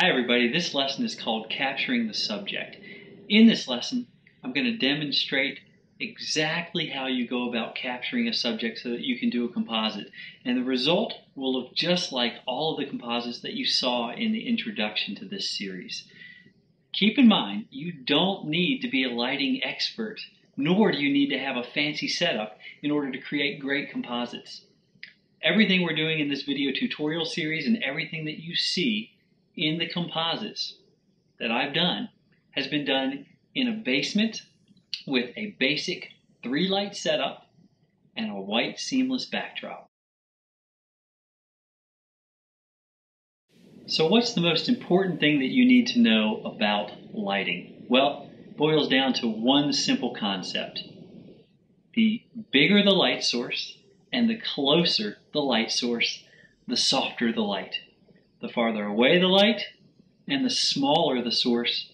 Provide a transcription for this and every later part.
Hi everybody, this lesson is called Capturing the Subject. In this lesson, I'm going to demonstrate exactly how you go about capturing a subject so that you can do a composite. And the result will look just like all of the composites that you saw in the introduction to this series. Keep in mind, you don't need to be a lighting expert, nor do you need to have a fancy setup in order to create great composites. Everything we're doing in this video tutorial series and everything that you see in the composites that I've done has been done in a basement with a basic 3-light setup and a white seamless backdrop. So what's the most important thing that you need to know about lighting? Well, it boils down to one simple concept. The bigger the light source and the closer the light source, the softer the light. The farther away the light and the smaller the source,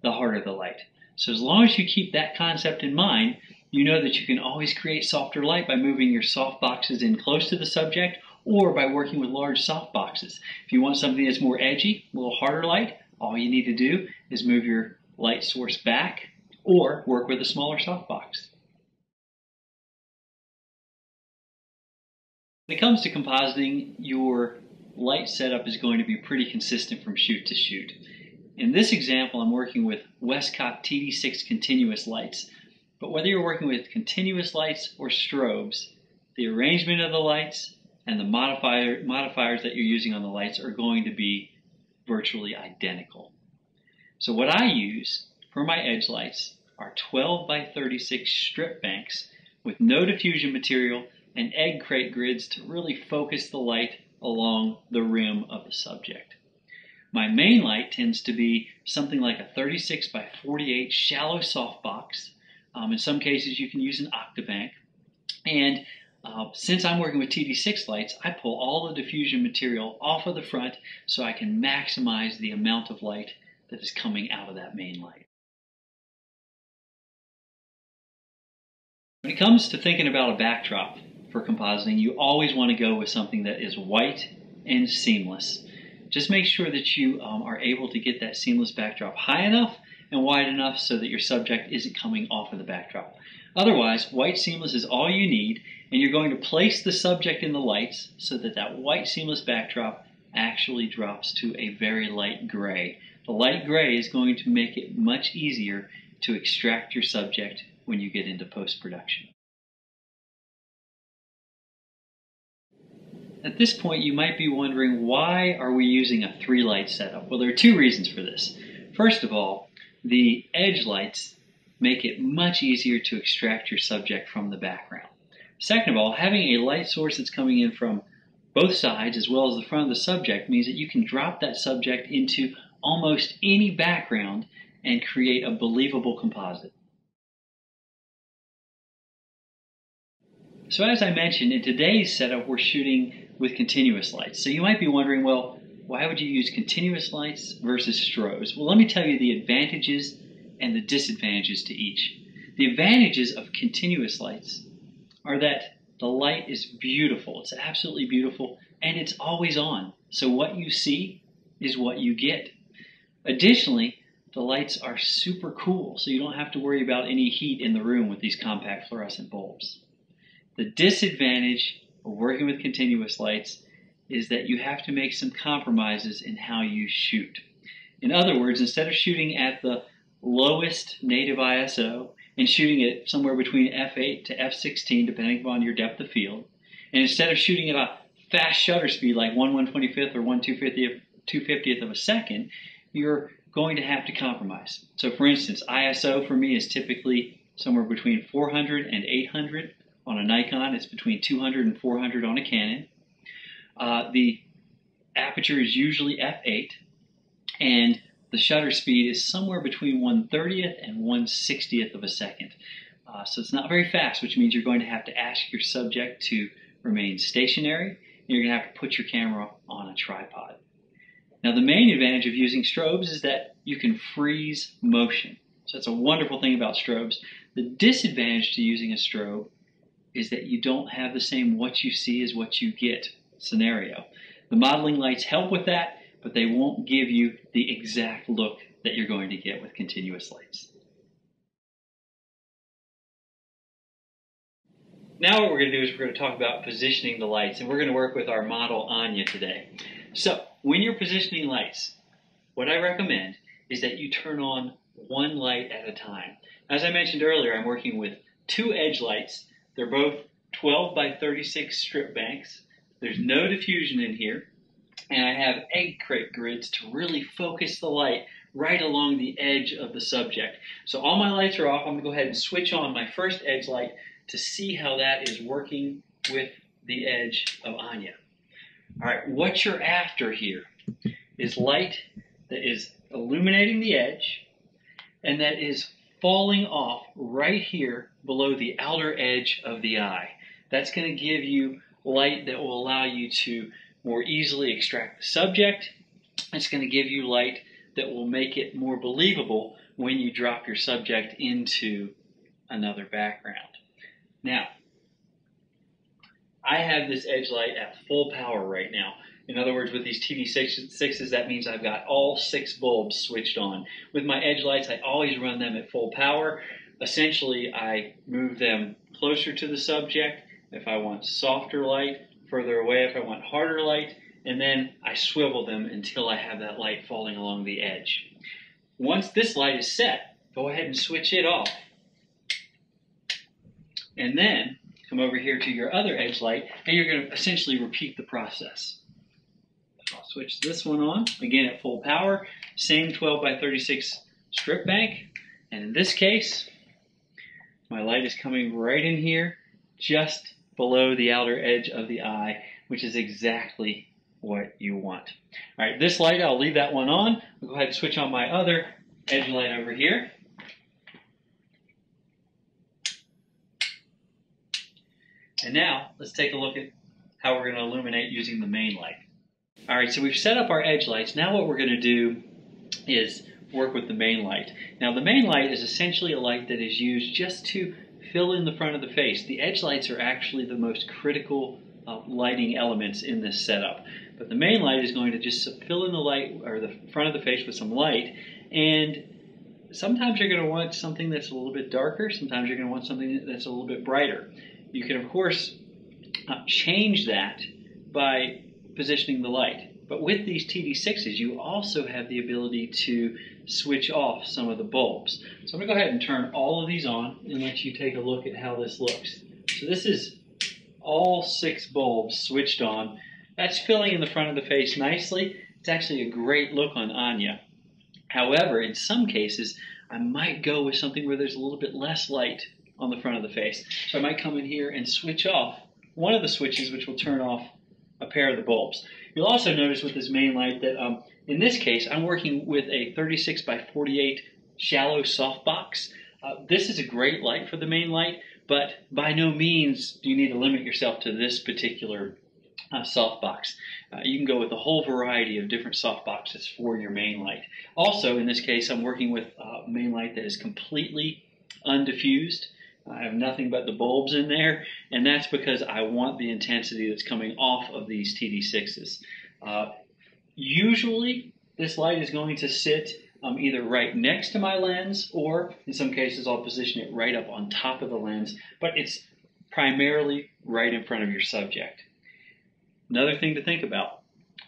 the harder the light. So as long as you keep that concept in mind, you know that you can always create softer light by moving your soft boxes in close to the subject or by working with large soft boxes. If you want something that's more edgy, a little harder light, all you need to do is move your light source back or work with a smaller soft box. When it comes to compositing, your light setup is going to be pretty consistent from shoot to shoot. In this example, I'm working with Westcott TD6 continuous lights. But whether you're working with continuous lights or strobes, the arrangement of the lights and the modifiers that you're using on the lights are going to be virtually identical. So what I use for my edge lights are 12 by 36 strip banks with no diffusion material and egg crate grids to really focus the light along the rim of the subject. My main light tends to be something like a 36 by 48 shallow softbox. In some cases you can use an octabank. And since I'm working with TD6 lights, I pull all the diffusion material off of the front so I can maximize the amount of light that is coming out of that main light. When it comes to thinking about a backdrop for compositing, you always want to go with something that is white and seamless. Just make sure that you are able to get that seamless backdrop high enough and wide enough so that your subject isn't coming off of the backdrop. Otherwise, white seamless is all you need, and you're going to place the subject in the lights so that that white seamless backdrop actually drops to a very light gray. The light gray is going to make it much easier to extract your subject when you get into post-production. At this point, you might be wondering, why are we using a 3-light setup? Well, there are two reasons for this. First of all, the edge lights make it much easier to extract your subject from the background. Second of all, having a light source that's coming in from both sides as well as the front of the subject means that you can drop that subject into almost any background and create a believable composite. So as I mentioned, in today's setup, we're shooting with continuous lights. So you might be wondering, well, why would you use continuous lights versus strobes? Well, let me tell you the advantages and the disadvantages to each. The advantages of continuous lights are that the light is beautiful. It's absolutely beautiful, and it's always on. So what you see is what you get. Additionally, the lights are super cool, so you don't have to worry about any heat in the room with these compact fluorescent bulbs. The disadvantage of working with continuous lights is that you have to make some compromises in how you shoot. In other words, instead of shooting at the lowest native ISO and shooting it somewhere between f8 to f16 depending upon your depth of field, and instead of shooting at a fast shutter speed like 1/125th or 1/250th of a second, you're going to have to compromise. So for instance, ISO for me is typically somewhere between 400 and 800. On a Nikon, it's between 200 and 400 on a Canon. The aperture is usually f8, and the shutter speed is somewhere between 1/30th and 1/60th of a second. So it's not very fast, which means you're going to have to ask your subject to remain stationary, and you're going to have to put your camera on a tripod. Now, the main advantage of using strobes is that you can freeze motion. So that's a wonderful thing about strobes. The disadvantage to using a strobe is that you don't have the same what you see is what you get scenario. The modeling lights help with that, but they won't give you the exact look that you're going to get with continuous lights. Now what we're going to do is we're going to talk about positioning the lights, and we're going to work with our model Anya today. So when you're positioning lights, what I recommend is that you turn on one light at a time. As I mentioned earlier, I'm working with two edge lights. They're both 12 by 36 strip banks. There's no diffusion in here, and I have egg crate grids to really focus the light right along the edge of the subject. So all my lights are off. I'm going to go ahead and switch on my first edge light to see how that is working with the edge of Anya. All right, what you're after here is light that is illuminating the edge and that is falling off right here below the outer edge of the eye. That's going to give you light that will allow you to more easily extract the subject. It's going to give you light that will make it more believable when you drop your subject into another background. Now, I have this edge light at full power right now. In other words, with these TD6s, that means I've got all 6 bulbs switched on. With my edge lights, I always run them at full power. Essentially, I move them closer to the subject if I want softer light, further away if I want harder light, and then I swivel them until I have that light falling along the edge. Once this light is set, go ahead and switch it off. And then come over here to your other edge light, and you're going to essentially repeat the process. I'll switch this one on, again at full power, same 12 by 36 strip bank, and in this case, my light is coming right in here, just below the outer edge of the eye, which is exactly what you want. All right, this light, I'll leave that one on. I'll go ahead and switch on my other edge light over here. And now, let's take a look at how we're going to illuminate using the main light. All right, so we've set up our edge lights. Now what we're going to do is work with the main light. Now the main light is essentially a light that is used just to fill in the front of the face. The edge lights are actually the most critical lighting elements in this setup. But the main light is going to just fill in the light, or the front of the face with some light, and sometimes you're going to want something that's a little bit darker, sometimes you're going to want something that's a little bit brighter. You can, of course, change that by positioning the light. But with these TD6s, you also have the ability to switch off some of the bulbs. So I'm going to go ahead and turn all of these on and let you take a look at how this looks. So this is all 6 bulbs switched on. That's filling in the front of the face nicely. It's actually a great look on Anya. However, in some cases, I might go with something where there's a little bit less light on the front of the face. So I might come in here and switch off one of the switches, which will turn off a pair of the bulbs. You'll also notice with this main light that in this case, I'm working with a 36 by 48 shallow softbox. This is a great light for the main light, but by no means do you need to limit yourself to this particular softbox. You can go with a whole variety of different softboxes for your main light. Also, in this case, I'm working with a main light that is completely undiffused. I have nothing but the bulbs in there, and that's because I want the intensity that's coming off of these TD6s. Usually, this light is going to sit either right next to my lens, or in some cases I'll position it right up on top of the lens, but it's primarily right in front of your subject. Another thing to think about,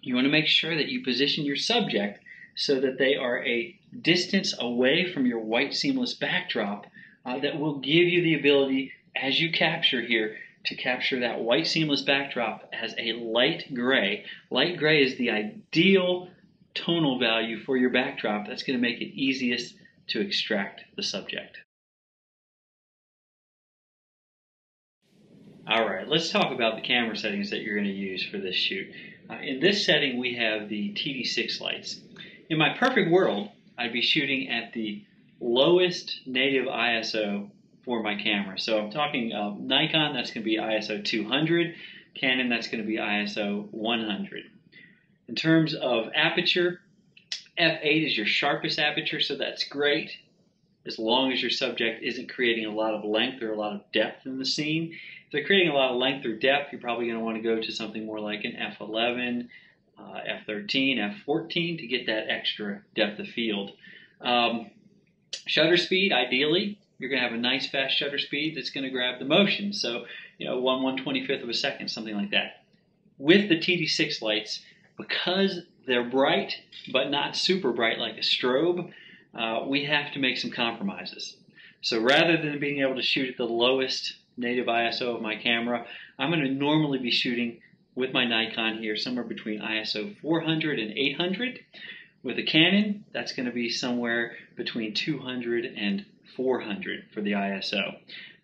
you want to make sure that you position your subject so that they are a distance away from your white seamless backdrop that will give you the ability, as you capture here, to capture that white seamless backdrop as a light gray. Light gray is the ideal tonal value for your backdrop. That's going to make it easiest to extract the subject. All right, let's talk about the camera settings that you're going to use for this shoot. In this setting, we have the TD6 lights. In my perfect world, I'd be shooting at the lowest native ISO for my camera. So I'm talking Nikon, that's going to be ISO 200. Canon, that's going to be ISO 100. In terms of aperture, f8 is your sharpest aperture, so that's great as long as your subject isn't creating a lot of length or a lot of depth in the scene. If they're creating a lot of length or depth, you're probably going to want to go to something more like an f11. f13, f14 to get that extra depth of field. Shutter speed, ideally, you're going to have a nice fast shutter speed that's going to grab the motion. So, 1/125th of a second, something like that. With the TD6 lights, because they're bright but not super bright like a strobe, we have to make some compromises. So rather than being able to shoot at the lowest native ISO of my camera, I'm going to normally be shooting with my Nikon here somewhere between ISO 400 and 800. With a Canon, that's going to be somewhere between 200 and 400 for the ISO.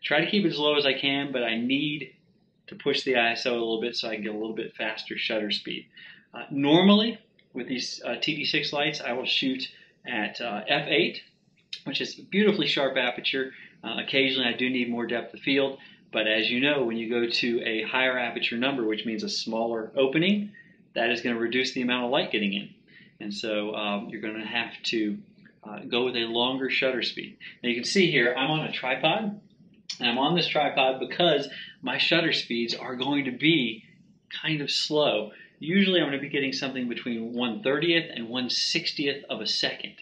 Try to keep it as low as I can, but I need to push the ISO a little bit so I can get a little bit faster shutter speed. Normally, with these TD6 lights, I will shoot at f8, which is a beautifully sharp aperture. Occasionally, I do need more depth of field, but as you know, when you go to a higher aperture number, which means a smaller opening, that is going to reduce the amount of light getting in. And so you're going to have to go with a longer shutter speed. Now you can see here, I'm on a tripod, and I'm on this tripod because my shutter speeds are going to be kind of slow. Usually I'm going to be getting something between 1/30th and 1/60th of a second.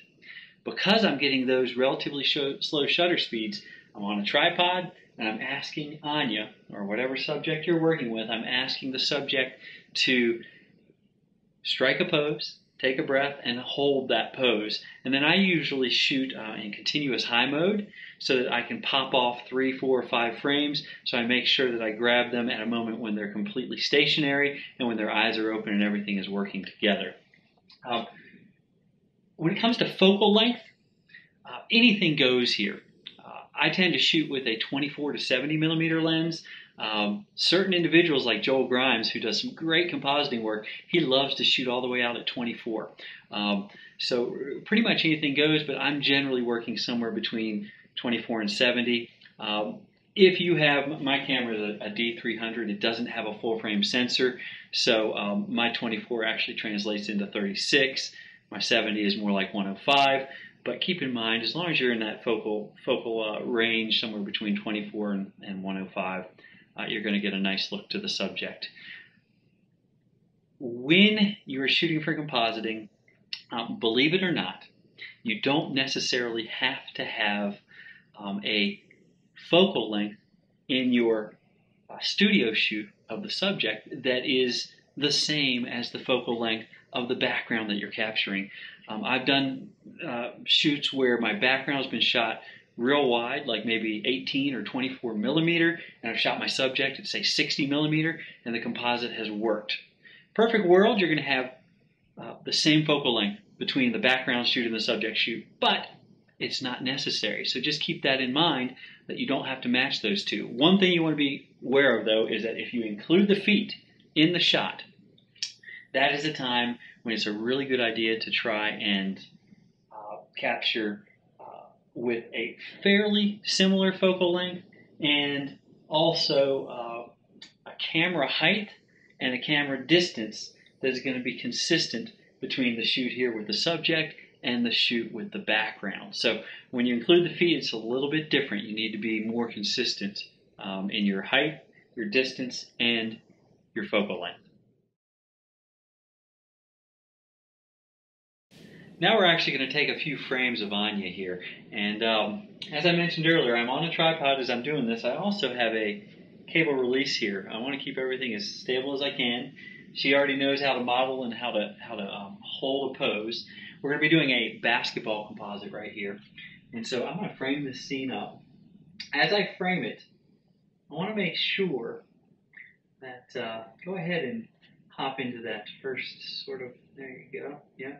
Because I'm getting those relatively slow shutter speeds, I'm on a tripod and I'm asking Anya, or whatever subject you're working with, I'm asking the subject to strike a pose, take a breath, and hold that pose. And then I usually shoot in continuous high mode so that I can pop off 3, 4, or 5 frames, so I make sure that I grab them at a moment when they're completely stationary and when their eyes are open and everything is working together. When it comes to focal length, anything goes here. I tend to shoot with a 24 to 70 millimeter lens. Certain individuals like Joel Grimes, who does some great compositing work, he loves to shoot all the way out at 24. So pretty much anything goes, but I'm generally working somewhere between 24 and 70. If you have, my camera is a D300, it doesn't have a full frame sensor, so my 24 actually translates into 36. My 70 is more like 105. But keep in mind, as long as you're in that focal range, somewhere between 24 and 105, you're going to get a nice look to the subject. When you're shooting for compositing, believe it or not, you don't necessarily have to have a focal length in your studio shoot of the subject that is the same as the focal length of the background that you're capturing. I've done shoots where my background has been shot real wide, like maybe 18 or 24 millimeter, and I've shot my subject at say 60 millimeter, and the composite has worked. Perfect world, you're going to have the same focal length between the background shoot and the subject shoot, but it's not necessary. So just keep that in mind, that you don't have to match those two. One thing you want to be aware of, though, is that if you include the feet in the shot, that is a time when it's a really good idea to try and capture with a fairly similar focal length, and also a camera height and a camera distance that is going to be consistent between the shoot here with the subject and the shoot with the background. So when you include the feet, it's a little bit different. You need to be more consistent in your height, your distance, and your focal length. Now we're actually going to take a few frames of Anya here. And as I mentioned earlier, I'm on a tripod as I'm doing this. I also have a cable release here. I want to keep everything as stable as I can. She already knows how to model and how to hold a pose. We're going to be doing a basketball composite right here. And so I'm going to frame this scene up. As I frame it, I want to make sure that, go ahead and hop into that first sort of, there you go, yeah.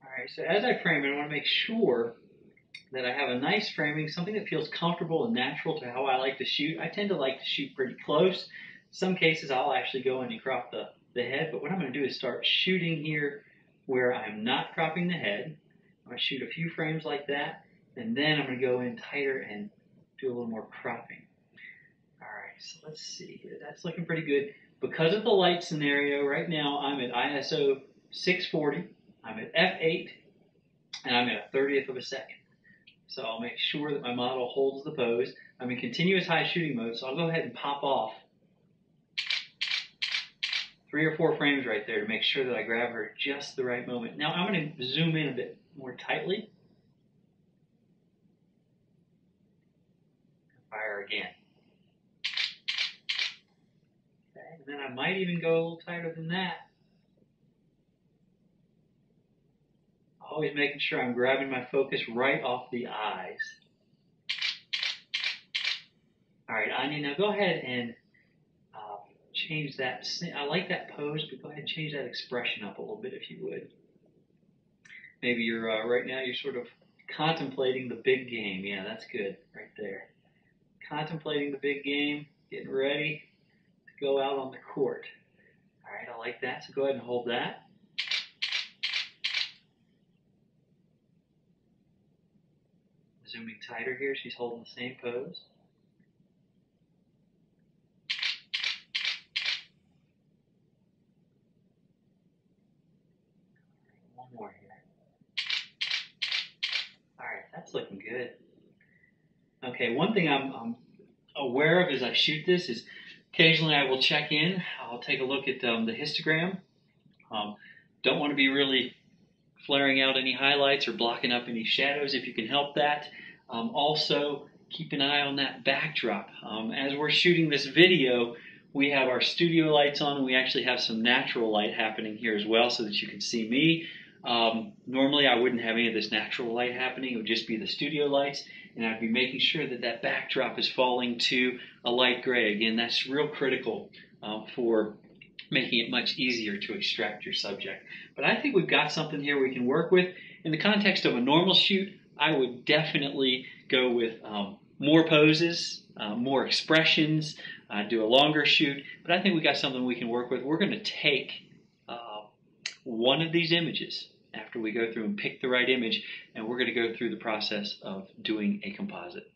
All right, so as I frame it, I want to make sure that I have a nice framing, something that feels comfortable and natural to how I like to shoot. I tend to like to shoot pretty close. Some cases I'll actually go in and crop the head, but what I'm going to do is start shooting here where I'm not cropping the head. I'm going to shoot a few frames like that, and then I'm going to go in tighter and do a little more cropping. All right, so let's see here. That's looking pretty good. Because of the light scenario, right now I'm at ISO 640. I'm at f8, and I'm at a 30th of a second. So I'll make sure that my model holds the pose. I'm in continuous high shooting mode, so I'll go ahead and pop off 3 or 4 frames right there to make sure that I grab her just the right moment. Now I'm going to zoom in a bit more tightly. Fire again. Okay, and then I might even go a little tighter than that. Always making sure I'm grabbing my focus right off the eyes. All right, Anya, now go ahead and change that. I like that pose, but go ahead and change that expression up a little bit if you would. Maybe you're right now you're sort of contemplating the big game. Yeah, that's good right there. Contemplating the big game, getting ready to go out on the court. All right, I like that. So go ahead and hold that. Zooming tighter here, she's holding the same pose. One more here. All right, that's looking good. Okay, one thing I'm aware of as I shoot this is occasionally I will check in. I'll take a look at the histogram. Don't want to be really flaring out any highlights or blocking up any shadows if you can help that. Also, keep an eye on that backdrop. As we're shooting this video, we have our studio lights on, and we actually have some natural light happening here as well so that you can see me. Normally I wouldn't have any of this natural light happening. It would just be the studio lights, and I'd be making sure that that backdrop is falling to a light gray. Again, that's real critical for making it much easier to extract your subject. But I think we've got something here we can work with. In the context of a normal shoot, I would definitely go with more poses, more expressions, do a longer shoot. But I think we got something we can work with. We're going to take one of these images after we go through and pick the right image, and we're going to go through the process of doing a composite.